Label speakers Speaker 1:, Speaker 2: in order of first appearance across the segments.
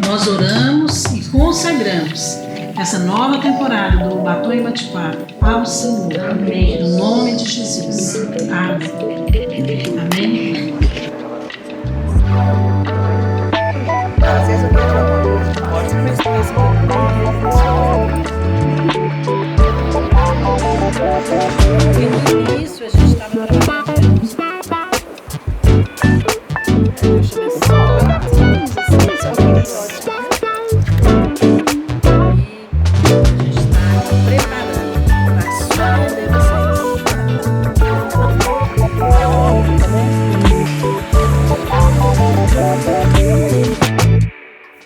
Speaker 1: Nós oramos e consagramos essa nova temporada do Batom e Bate-Papo ao Senhor. Amém. No nome de Jesus. Amém. Amém.
Speaker 2: Às vezes eu quero falar uma coisa. Pode ser que eu esqueça porque no início a gente estava trabalhando. Deixa eu ver se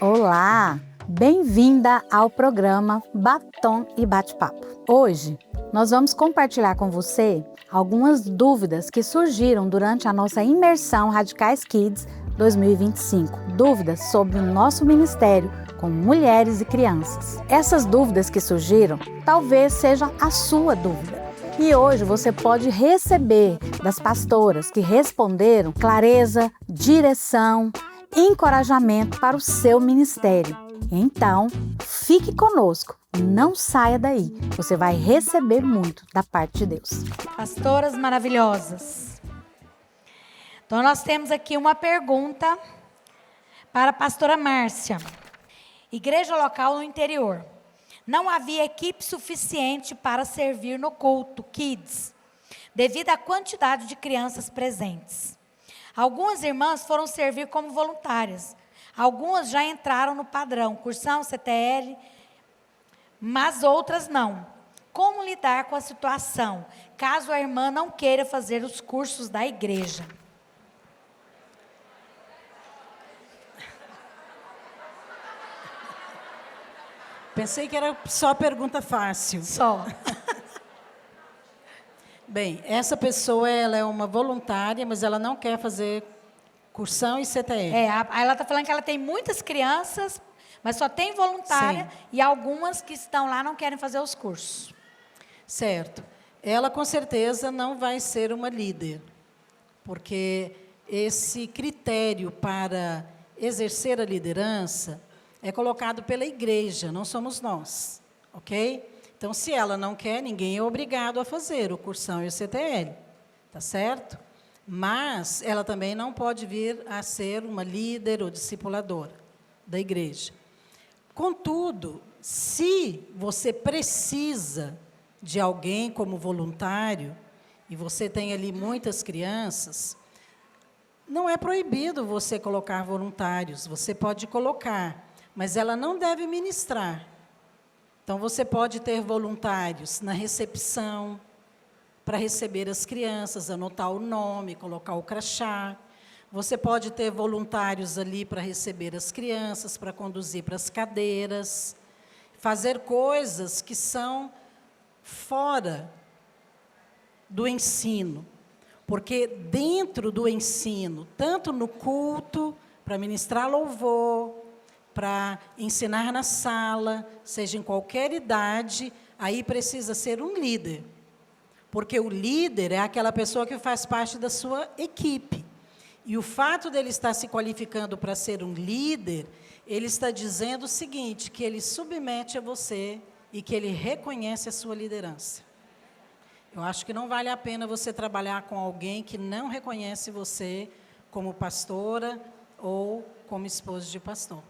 Speaker 3: Olá, bem-vinda ao programa Batom e Bate-Papo. Hoje nós vamos compartilhar com você algumas dúvidas que surgiram durante a nossa imersão Radicais Kids 2025. Dúvidas sobre o nosso ministério com mulheres e crianças. Essas dúvidas que surgiram talvez seja a sua dúvida. E hoje você pode receber das pastoras que responderam clareza, direção, encorajamento para o seu ministério. Então, fique conosco, não saia daí, você vai receber muito da parte de Deus.
Speaker 4: Pastoras maravilhosas, então nós temos aqui uma pergunta para a pastora Márcia. Igreja local no interior. Não havia equipe suficiente para servir no culto Kids, devido à quantidade de crianças presentes. Algumas irmãs foram servir como voluntárias. Algumas já entraram no padrão, cursão, CTL, mas outras não. Como lidar com a situação, caso a irmã não queira fazer os cursos da igreja?
Speaker 2: Pensei que era só pergunta fácil.
Speaker 4: Só.
Speaker 2: Bem, essa pessoa ela é uma voluntária, mas ela não quer fazer cursão e CTL.
Speaker 4: Ela está falando que ela tem muitas crianças, mas só tem voluntária. Sim. E algumas que estão lá não querem fazer os cursos.
Speaker 2: Certo. Ela com certeza não vai ser uma líder, porque esse critério para exercer a liderança é colocado pela igreja, não somos nós, ok? Então, se ela não quer, ninguém é obrigado a fazer o cursão e o CTL, tá certo? Mas ela também não pode vir a ser uma líder ou discipuladora da igreja. Contudo, se você precisa de alguém como voluntário, e você tem ali muitas crianças, não é proibido você colocar voluntários, você pode colocar, mas ela não deve ministrar. Então, você pode ter voluntários na recepção, para receber as crianças, anotar o nome, colocar o crachá. Você pode ter voluntários ali para receber as crianças, para conduzir para as cadeiras, fazer coisas que são fora do ensino. Porque dentro do ensino, tanto no culto, para ministrar louvor, para ensinar na sala, seja em qualquer idade, aí precisa ser um líder. Porque o líder é aquela pessoa que faz parte da sua equipe. E o fato dele estar se qualificando para ser um líder, ele está dizendo o seguinte, que ele submete a você e que ele reconhece a sua liderança. Eu acho que não vale a pena você trabalhar com alguém que não reconhece você como pastora ou como esposa de pastor.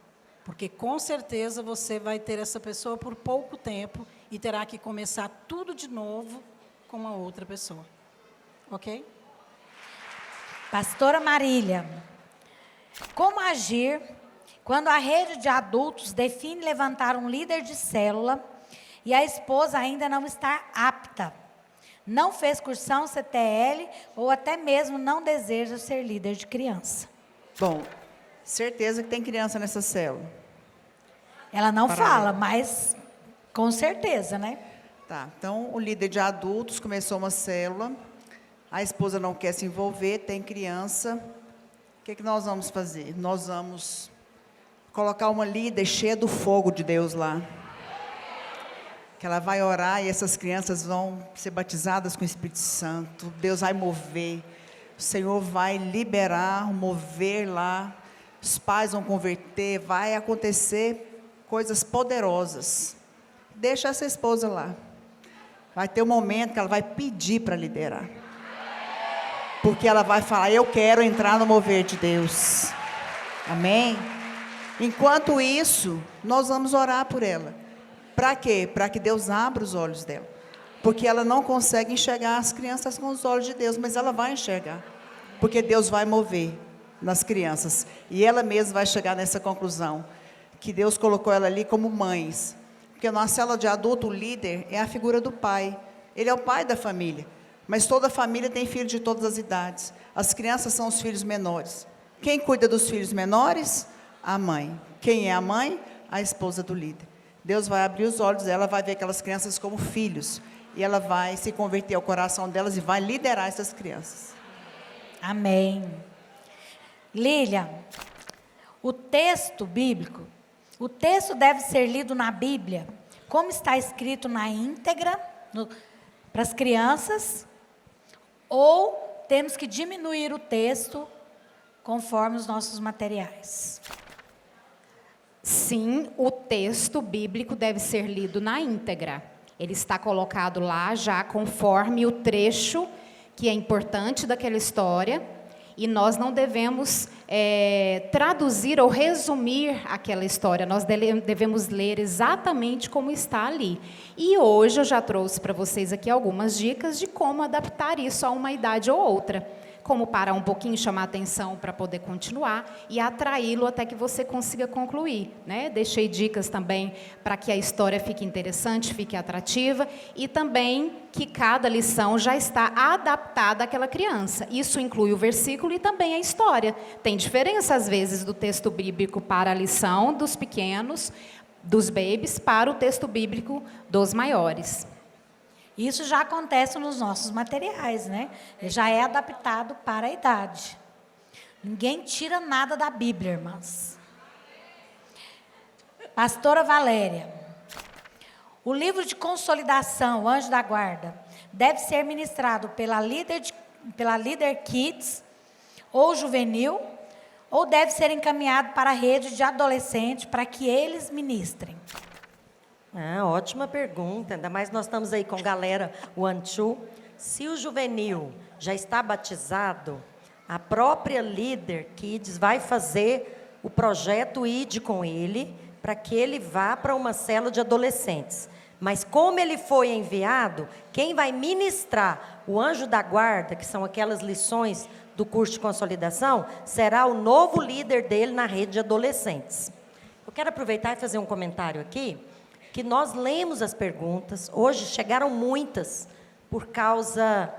Speaker 2: Porque, com certeza, você vai ter essa pessoa por pouco tempo e terá que começar tudo de novo com uma outra pessoa. Ok?
Speaker 4: Pastora Marília, como agir quando a rede de adultos define levantar um líder de célula e a esposa ainda não está apta? Não fez cursão CTL ou até mesmo não deseja ser líder de criança?
Speaker 5: Bom, certeza que tem criança nessa célula.
Speaker 4: Ela não fala, mas com certeza, né?
Speaker 5: Tá, então o líder de adultos começou uma célula, a esposa não quer se envolver, tem criança. O que nós vamos fazer? Nós vamos colocar uma líder cheia do fogo de Deus lá. Que ela vai orar e essas crianças vão ser batizadas com o Espírito Santo. Deus vai mover. O Senhor vai liberar, mover lá os pais vão converter, vai acontecer coisas poderosas. Deixa essa esposa lá. Vai ter um momento que ela vai pedir para liderar. Porque ela vai falar, eu quero entrar no mover de Deus. Amém? Enquanto isso, nós vamos orar por ela. Para quê? Para que Deus abra os olhos dela. Porque ela não consegue enxergar as crianças com os olhos de Deus, mas ela vai enxergar. Porque Deus vai mover nas crianças. E ela mesma vai chegar nessa conclusão, que Deus colocou ela ali como mães. Porque na célula de adulto, o líder é a figura do pai. Ele é o pai da família. Mas toda família tem filhos de todas as idades. As crianças são os filhos menores. Quem cuida dos filhos menores? A mãe. Quem é a mãe? A esposa do líder. Deus vai abrir os olhos dela, vai ver aquelas crianças como filhos. E ela vai se converter ao coração delas e vai liderar essas crianças.
Speaker 4: Amém. Lília, o texto bíblico, o texto deve ser lido na Bíblia, como está escrito na íntegra, para as crianças, ou temos que diminuir o texto conforme os nossos materiais?
Speaker 6: Sim, o texto bíblico deve ser lido na íntegra. Ele está colocado lá já conforme o trecho que é importante daquela história, e nós não devemos traduzir ou resumir aquela história, nós devemos ler exatamente como está ali. E hoje eu já trouxe para vocês aqui algumas dicas de como adaptar isso a uma idade ou outra. Como parar um pouquinho, chamar atenção para poder continuar e atraí-lo até que você consiga concluir, né? Deixei dicas também para que a história fique interessante, fique atrativa e também que cada lição já está adaptada àquela criança. Isso inclui o versículo e também a história. Tem diferença, às vezes, do texto bíblico para a lição dos pequenos, dos babies, para o texto bíblico dos maiores.
Speaker 4: Isso já acontece nos nossos materiais, né? Já é adaptado para a idade. Ninguém tira nada da Bíblia, irmãs. Pastora Valéria, o livro de consolidação, Anjo da Guarda, deve ser ministrado pela líder Kids ou juvenil, ou deve ser encaminhado para a rede de adolescentes para que eles ministrem?
Speaker 7: Ótima pergunta, ainda mais nós estamos aí com galera One Two. Se o juvenil já está batizado, a própria líder Kids vai fazer o projeto ID com ele, para que ele vá para uma célula de adolescentes. Mas como ele foi enviado, quem vai ministrar o anjo da guarda, que são aquelas lições do curso de consolidação, será o novo líder dele na rede de adolescentes. Eu quero aproveitar e fazer um comentário aqui, que nós lemos as perguntas, hoje chegaram muitas, por causa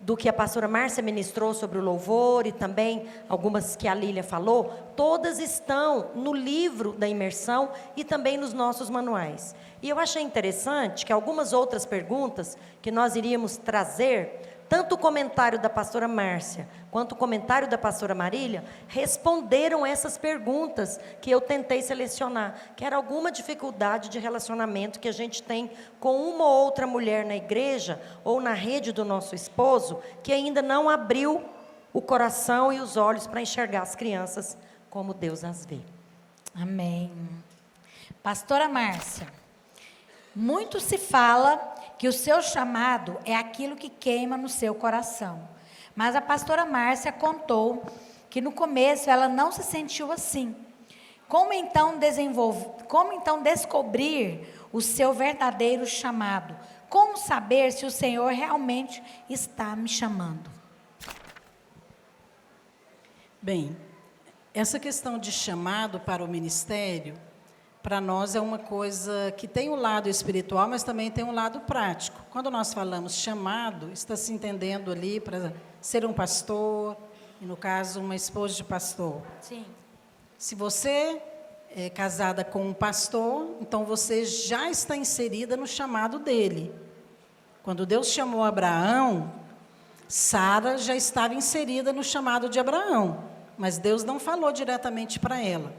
Speaker 7: do que a pastora Márcia ministrou sobre o louvor, e também algumas que a Lília falou, todas estão no livro da imersão e também nos nossos manuais. E eu achei interessante que algumas outras perguntas que nós iríamos trazer, tanto o comentário da pastora Márcia, quanto o comentário da pastora Marília, responderam essas perguntas que eu tentei selecionar, que era alguma dificuldade de relacionamento que a gente tem com uma ou outra mulher na igreja, ou na rede do nosso esposo, que ainda não abriu o coração e os olhos para enxergar as crianças como Deus as vê.
Speaker 4: Amém. Pastora Márcia, muito se fala que o seu chamado é aquilo que queima no seu coração. Mas a pastora Márcia contou que no começo ela não se sentiu assim. Como então descobrir o seu verdadeiro chamado? Como saber se o Senhor realmente está me chamando?
Speaker 2: Bem, essa questão de chamado para o ministério, para nós é uma coisa que tem um lado espiritual, mas também tem um lado prático. Quando nós falamos chamado, está se entendendo ali para ser um pastor, e no caso, uma esposa de pastor.
Speaker 4: Sim.
Speaker 2: Se você é casada com um pastor, então você já está inserida no chamado dele. Quando Deus chamou Abraão, Sara já estava inserida no chamado de Abraão, mas Deus não falou diretamente para ela.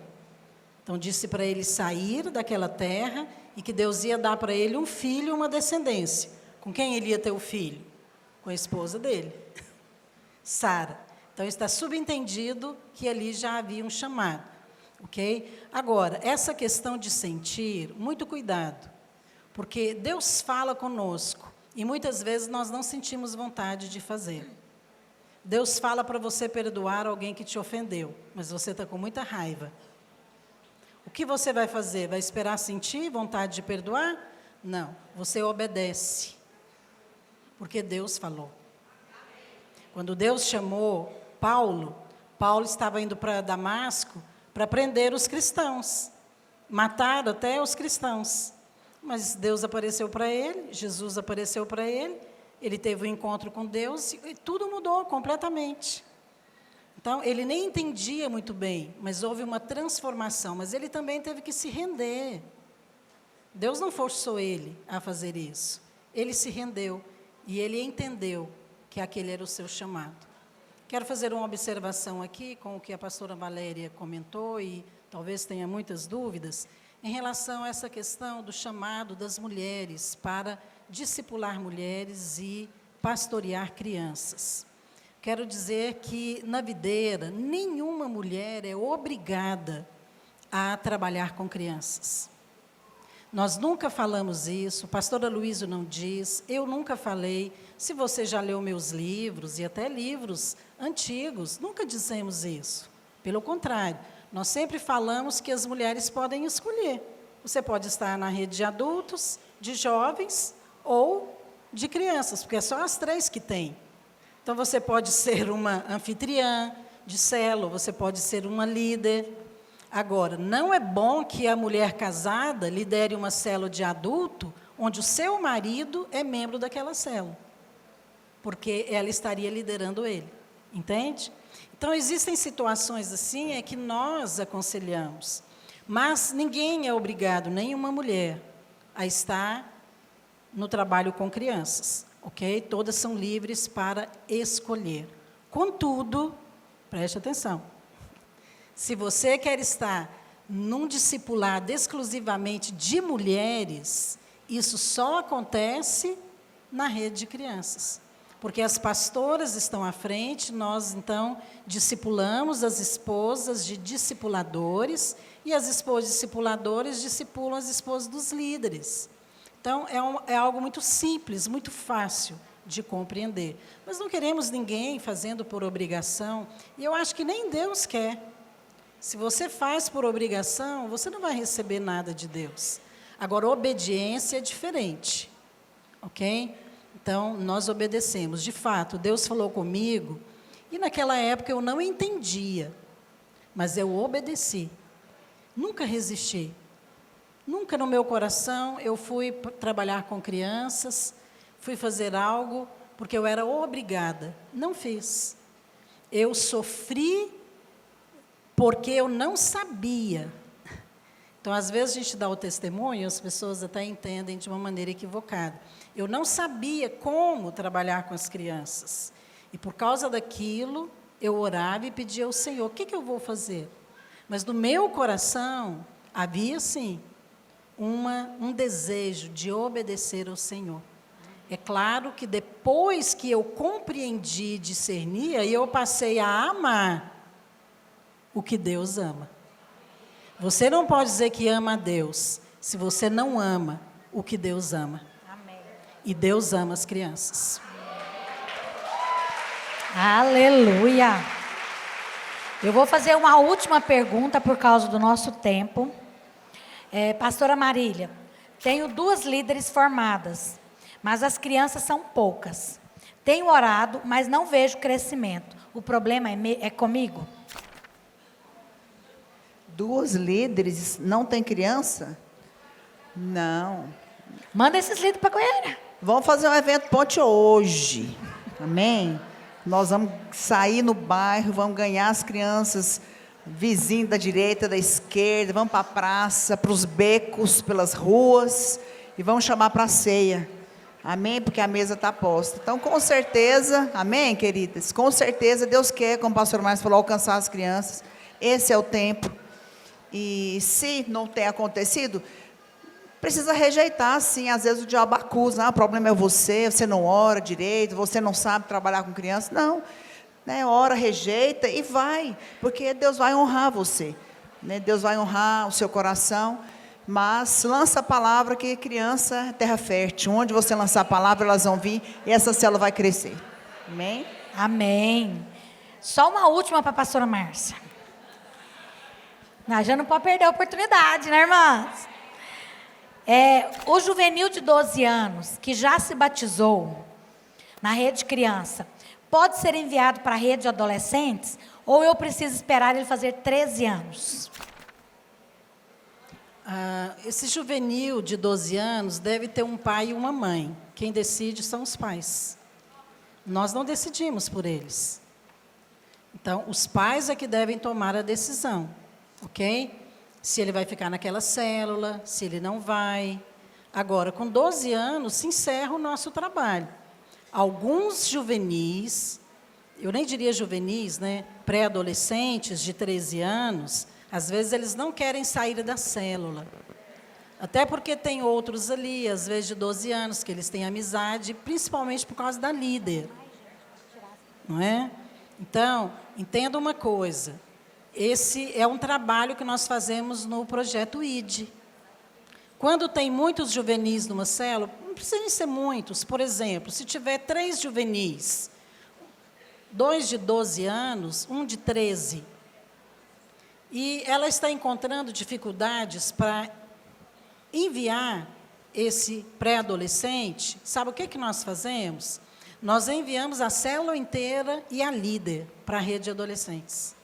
Speaker 2: Então, disse para ele sair daquela terra e que Deus ia dar para ele um filho e uma descendência. Com quem ele ia ter o filho? Com a esposa dele, Sara. Então, está subentendido que ali já havia um chamado. Ok? Agora, essa questão de sentir, muito cuidado, porque Deus fala conosco e muitas vezes nós não sentimos vontade de fazer. Deus fala para você perdoar alguém que te ofendeu, mas você está com muita raiva. O que você vai fazer? Vai esperar sentir vontade de perdoar? Não, você obedece, porque Deus falou. Quando Deus chamou Paulo estava indo para Damasco para prender os cristãos, matar até os cristãos. Mas Deus apareceu para ele, Jesus apareceu para ele, ele teve um encontro com Deus e tudo mudou completamente. Então, ele nem entendia muito bem, mas houve uma transformação, mas ele também teve que se render. Deus não forçou ele a fazer isso. Ele se rendeu e ele entendeu que aquele era o seu chamado. Quero fazer uma observação aqui com o que a pastora Valéria comentou e talvez tenha muitas dúvidas em relação a essa questão do chamado das mulheres para discipular mulheres e pastorear crianças. Quero dizer que, na videira, nenhuma mulher é obrigada a trabalhar com crianças. Nós nunca falamos isso, o pastor Aloysio não diz, eu nunca falei. Se você já leu meus livros, e até livros antigos, nunca dizemos isso. Pelo contrário, nós sempre falamos que as mulheres podem escolher. Você pode estar na rede de adultos, de jovens ou de crianças, porque é só as 3 que tem. Então, você pode ser uma anfitriã de célula, você pode ser uma líder. Agora, não é bom que a mulher casada lidere uma célula de adulto, onde o seu marido é membro daquela célula, porque ela estaria liderando ele, entende? Então, existem situações assim que nós aconselhamos, mas ninguém é obrigado, nenhuma mulher, a estar no trabalho com crianças. Ok? Todas são livres para escolher. Contudo, preste atenção, se você quer estar num discipulado exclusivamente de mulheres, isso só acontece na rede de crianças. Porque as pastoras estão à frente, nós, então, discipulamos as esposas de discipuladores, e as esposas discipuladoras discipulam as esposas dos líderes. Então, é algo muito simples, muito fácil de compreender. Mas não queremos ninguém fazendo por obrigação, e eu acho que nem Deus quer. Se você faz por obrigação, você não vai receber nada de Deus. Agora, obediência é diferente, ok? Então, nós obedecemos. De fato, Deus falou comigo, e naquela época eu não entendia, mas eu obedeci. Nunca resisti. Nunca no meu coração eu fui trabalhar com crianças, fui fazer algo porque eu era obrigada. Não fiz. Eu sofri porque eu não sabia. Então, às vezes, a gente dá o testemunho, as pessoas até entendem de uma maneira equivocada. Eu não sabia como trabalhar com as crianças. E, por causa daquilo, eu orava e pedia ao Senhor, o que eu vou fazer? Mas, no meu coração, havia, sim, um desejo de obedecer ao Senhor. É claro que depois que eu compreendi, discerni, aí eu passei a amar o que Deus ama. Você não pode dizer que ama a Deus se você não ama o que Deus ama.
Speaker 4: Amém.
Speaker 2: E Deus ama as crianças.
Speaker 4: Aleluia. Eu vou fazer uma última pergunta por causa do nosso tempo. Pastora Marília, tenho 2 líderes formadas, mas as crianças são poucas. Tenho orado, mas não vejo crescimento. O problema é comigo?
Speaker 5: 2 líderes, não tem criança? Não.
Speaker 4: Manda esses líderes para Goiânia.
Speaker 5: Vamos fazer um evento ponte hoje. Amém? Nós vamos sair no bairro, vamos ganhar as crianças vizinhos da direita, da esquerda, vamos para a praça, para os becos, pelas ruas, e vamos chamar para a ceia. Amém? Porque a mesa está posta. Então, com certeza, amém, queridas? Com certeza, Deus quer, como o pastor Márcio falou, alcançar as crianças. Esse é o tempo. E se não tem acontecido, precisa rejeitar, sim. Às vezes o diabo acusa, o problema é você não ora direito, você não sabe trabalhar com criança. Não. né? Ora, rejeita e vai, porque Deus vai honrar você, né? Deus vai honrar o seu coração, mas lança a palavra, que criança é terra fértil. Onde você lançar a palavra, elas vão vir e essa célula vai crescer. Amém?
Speaker 4: Amém. Só uma última para a pastora Márcia. Já não pode perder a oportunidade, né, irmãs? O juvenil de 12 anos, que já se batizou na rede de criança, pode ser enviado para a rede de adolescentes? Ou eu preciso esperar ele fazer 13 anos?
Speaker 2: Esse juvenil de 12 anos deve ter um pai e uma mãe. Quem decide são os pais. Nós não decidimos por eles. Então, os pais é que devem tomar a decisão, ok? Se ele vai ficar naquela célula, se ele não vai. Agora, com 12 anos, se encerra o nosso trabalho. Alguns juvenis, eu nem diria juvenis, né? Pré-adolescentes de 13 anos, às vezes eles não querem sair da célula. Até porque tem outros ali, às vezes de 12 anos, que eles têm amizade, principalmente por causa da líder. Não é? Então, entenda uma coisa. Esse é um trabalho que nós fazemos no projeto ID. Quando tem muitos juvenis numa célula, não precisam ser muitos. Por exemplo, se tiver 3 juvenis, 2 de 12 anos, 1 de 13, e ela está encontrando dificuldades para enviar esse pré-adolescente, sabe o que nós fazemos? Nós enviamos a célula inteira e a líder para a rede de adolescentes.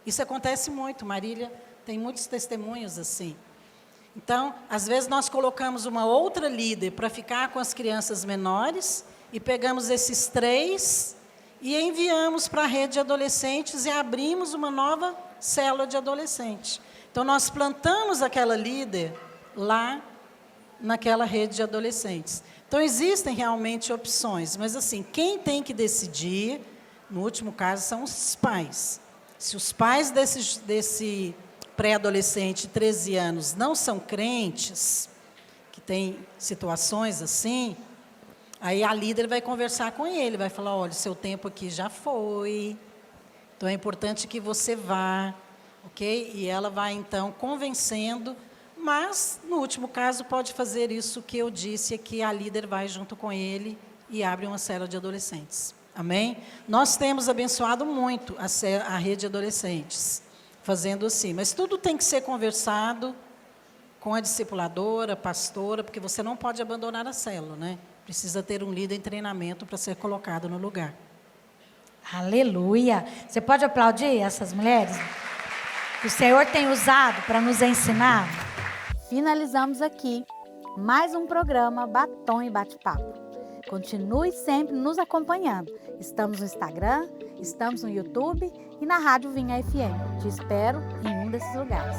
Speaker 2: Isso acontece muito, Marília tem muitos testemunhos assim. Então, às vezes nós colocamos uma outra líder para ficar com as crianças menores e pegamos esses 3 e enviamos para a rede de adolescentes e abrimos uma nova célula de adolescente. Então, nós plantamos aquela líder lá naquela rede de adolescentes. Então, existem realmente opções, mas assim, quem tem que decidir, no último caso, são os pais. Se os pais desse pré-adolescente de 13 anos não são crentes, que tem situações assim, aí a líder vai conversar com ele, vai falar, olha, seu tempo aqui já foi, então é importante que você vá, ok? E ela vai, então, convencendo, mas, no último caso, pode fazer isso que eu disse, que a líder vai junto com ele e abre uma célula de adolescentes. Amém? Nós temos abençoado muito a rede de adolescentes, fazendo assim. Mas tudo tem que ser conversado com a discipuladora, pastora, porque você não pode abandonar a célula, né? Precisa ter um líder em treinamento para ser colocado no lugar.
Speaker 4: Aleluia! Você pode aplaudir essas mulheres que o Senhor tem usado para nos ensinar?
Speaker 3: Finalizamos aqui mais um programa Batom e Bate-Papo. Continue sempre nos acompanhando. Estamos no Instagram, estamos no YouTube e na Rádio Vinha FM. Te espero em um desses lugares.